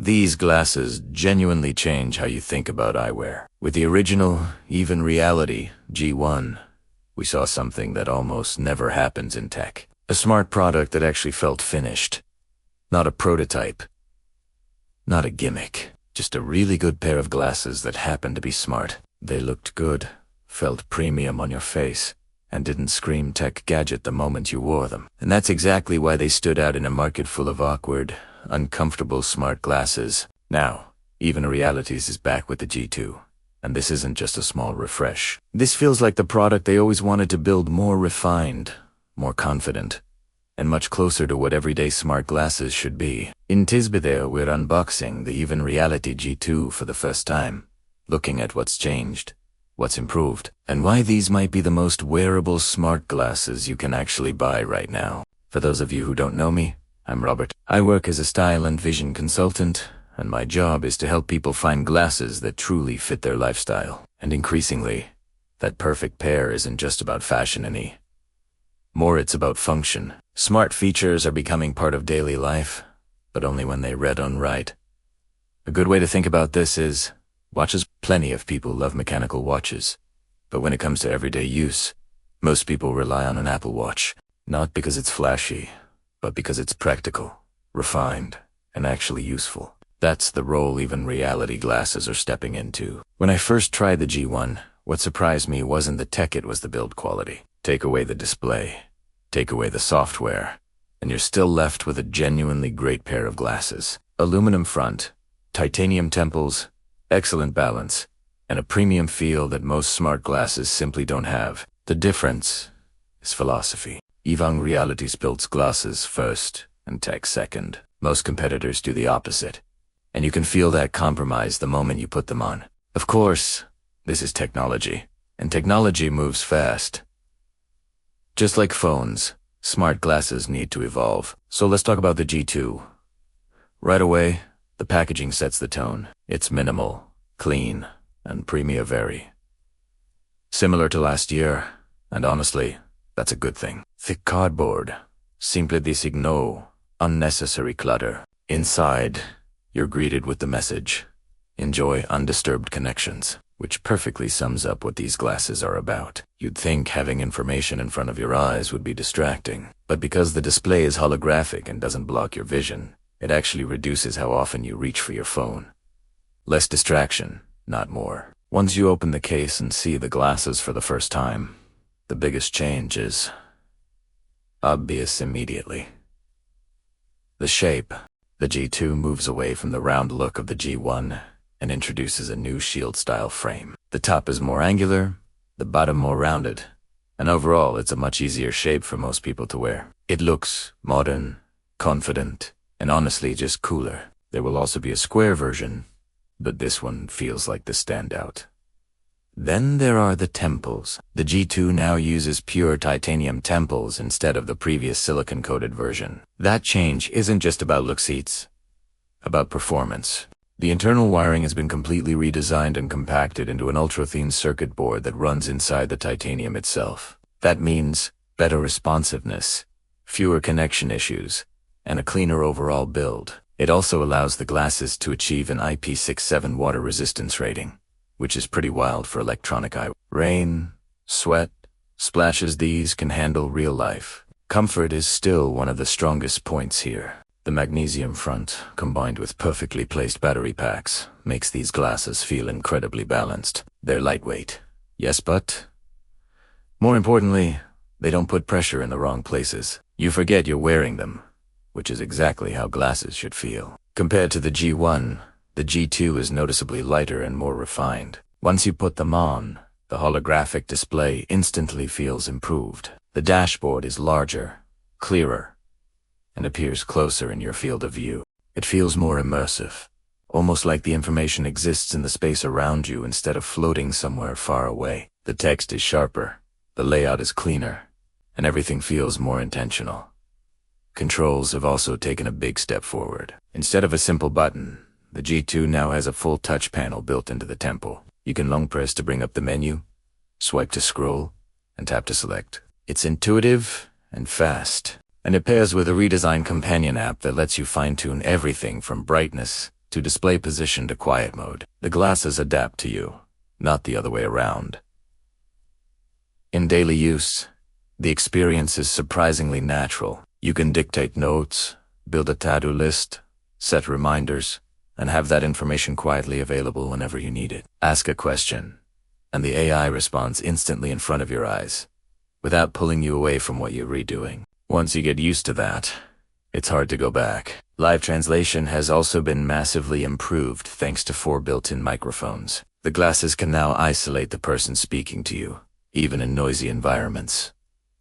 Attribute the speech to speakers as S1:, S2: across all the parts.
S1: These glasses genuinely change how you think about eyewear. With the original, even reality, G1, we saw something that almost never happens in tech. A smart product that actually felt finished. Not a prototype. Not a gimmick. Just a really good pair of glasses that happened to be smart. They looked good, felt premium on your face, and didn't scream tech gadget the moment you wore them. And that's exactly why they stood out in a market full of awkward, uncomfortable smart glasses. Now, even Realities is back with the G2. And this isn't just a small refresh. This feels like the product they always wanted to build, more refined, more confident, and much closer to what everyday smart glasses should be. In this video, we're unboxing the Even Reality G2 for the first time, looking at what's changed, what's improved, and why these might be the most wearable smart glasses you can actually buy right now. For those of you who don't know me, I'm Robert. I work as a style and vision consultant, and my job is to help people find glasses that truly fit their lifestyle. And increasingly, that perfect pair isn't just about fashion anymore, it's about function. Smart features are becoming part of daily life, but only when they're read on right. A good way to think about this is, watches. Plenty of people love mechanical watches, but when it comes to everyday use, most people rely on an Apple Watch, not because it's flashy, but because it's practical, refined, and actually useful. That's the role Even Reality glasses are stepping into. When I first tried the G1, what surprised me wasn't the tech, it was the build quality. Take away the display, take away the software, and you're still left with a genuinely great pair of glasses. Aluminum front, titanium temples, excellent balance, and a premium feel that most smart glasses simply don't have. The difference is philosophy. Even Realities builds glasses first and tech second. Most competitors do the opposite, and you can feel that compromise the moment you put them on. Of course, this is technology, and technology moves fast. Just like phones, smart glasses need to evolve. So let's talk about the G2. Right away, the packaging sets the tone. It's minimal, clean, and premium very. Similar to last year, and honestly, that's a good thing. Thick cardboard, simple designo, unnecessary clutter. Inside, you're greeted with the message, enjoy undisturbed connections, which perfectly sums up what these glasses are about. You'd think having information in front of your eyes would be distracting, but because the display is holographic and doesn't block your vision, it actually reduces how often you reach for your phone. Less distraction, not more. Once you open the case and see the glasses for the first time, the biggest change is obvious immediately. The shape. The G2 moves away from the round look of the G1 and introduces a new shield-style frame. The top is more angular, the bottom more rounded, and overall it's a much easier shape for most people to wear. It looks modern, confident, and honestly just cooler. There will also be a square version, but this one feels like the standout. Then there are the temples. The G2 now uses pure titanium temples instead of the previous silicon-coated version. That change isn't just about looks, it's about performance. The internal wiring has been completely redesigned and compacted into an ultra-thin circuit board that runs inside the titanium itself. That means better responsiveness, fewer connection issues, and a cleaner overall build. It also allows the glasses to achieve an IP67 water resistance rating, which is pretty wild for electronic eyewear. Rain, sweat, splashes, these can handle real life. Comfort is still one of the strongest points here. The magnesium front, combined with perfectly placed battery packs, makes these glasses feel incredibly balanced. They're lightweight, yes, but more importantly, they don't put pressure in the wrong places. You forget you're wearing them, which is exactly how glasses should feel. Compared to the G1, the G2 is noticeably lighter and more refined. Once you put them on, the holographic display instantly feels improved. The dashboard is larger, clearer, and appears closer in your field of view. It feels more immersive, almost like the information exists in the space around you instead of floating somewhere far away. The text is sharper, the layout is cleaner, and everything feels more intentional. Controls have also taken a big step forward. Instead of a simple button, the G2 now has a full touch panel built into the temple. You can long press to bring up the menu, swipe to scroll, and tap to select. It's intuitive and fast, and it pairs with a redesigned companion app that lets you fine-tune everything from brightness to display position to quiet mode. The glasses adapt to you, not the other way around. In daily use, the experience is surprisingly natural. You can dictate notes, build a to-do list, set reminders, and have that information quietly available whenever you need it. Ask a question, and the AI responds instantly in front of your eyes, without pulling you away from what you're redoing. Once you get used to that, it's hard to go back. Live translation has also been massively improved thanks to 4 built-in microphones. The glasses can now isolate the person speaking to you, even in noisy environments,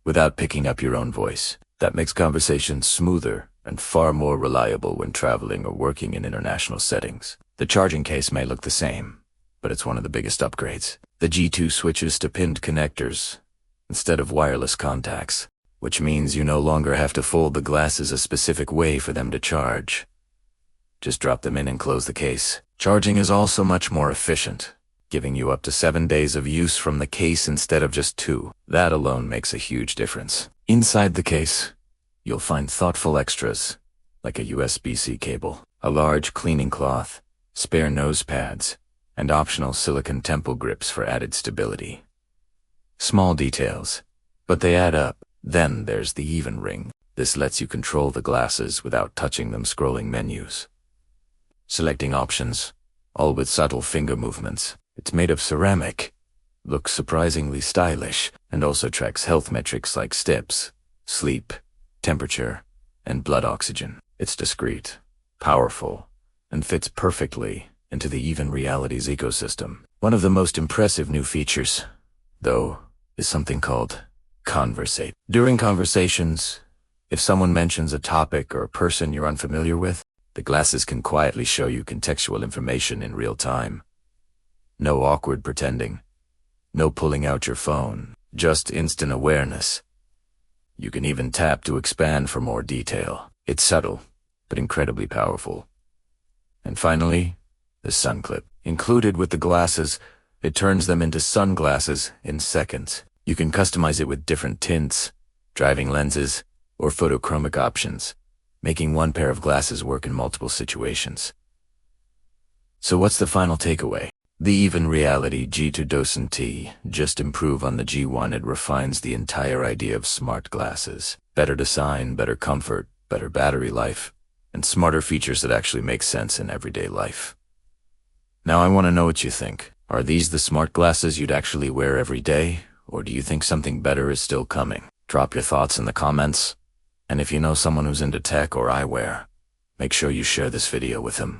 S1: without picking up your own voice. That makes conversations smoother and far more reliable when traveling or working in international settings. The charging case may look the same, but it's one of the biggest upgrades. The G2 switches to pinned connectors instead of wireless contacts, which means you no longer have to fold the glasses a specific way for them to charge. Just drop them in and close the case. Charging is also much more efficient, giving you up to 7 days of use from the case instead of just 2. That alone makes a huge difference. Inside the case, you'll find thoughtful extras, like a USB-C cable, a large cleaning cloth, spare nose pads, and optional silicone temple grips for added stability. Small details, but they add up. Then there's the even ring. This lets you control the glasses without touching them scrolling menus. Selecting options, all with subtle finger movements. It's made of ceramic, looks surprisingly stylish, and also tracks health metrics like steps, sleep, temperature, and blood oxygen. It's discreet, powerful, and fits perfectly into the Even Reality's ecosystem. One of the most impressive new features, though, is something called Conversate. During conversations, if someone mentions a topic or a person you're unfamiliar with, the glasses can quietly show you contextual information in real time. No awkward pretending, no pulling out your phone, just instant awareness. You can even tap to expand for more detail. It's subtle, but incredibly powerful. And finally, the sun clip. Included with the glasses, it turns them into sunglasses in seconds. You can customize it with different tints, driving lenses, or photochromic options, making one pair of glasses work in multiple situations. So what's the final takeaway? The Even Reality G2 doesn't just improve on the G1, it refines the entire idea of smart glasses. Better design, better comfort, better battery life, and smarter features that actually make sense in everyday life. Now I want to know what you think. Are these the smart glasses you'd actually wear every day? Or do you think something better is still coming? Drop your thoughts in the comments. And if you know someone who's into tech or eyewear, make sure you share this video with them.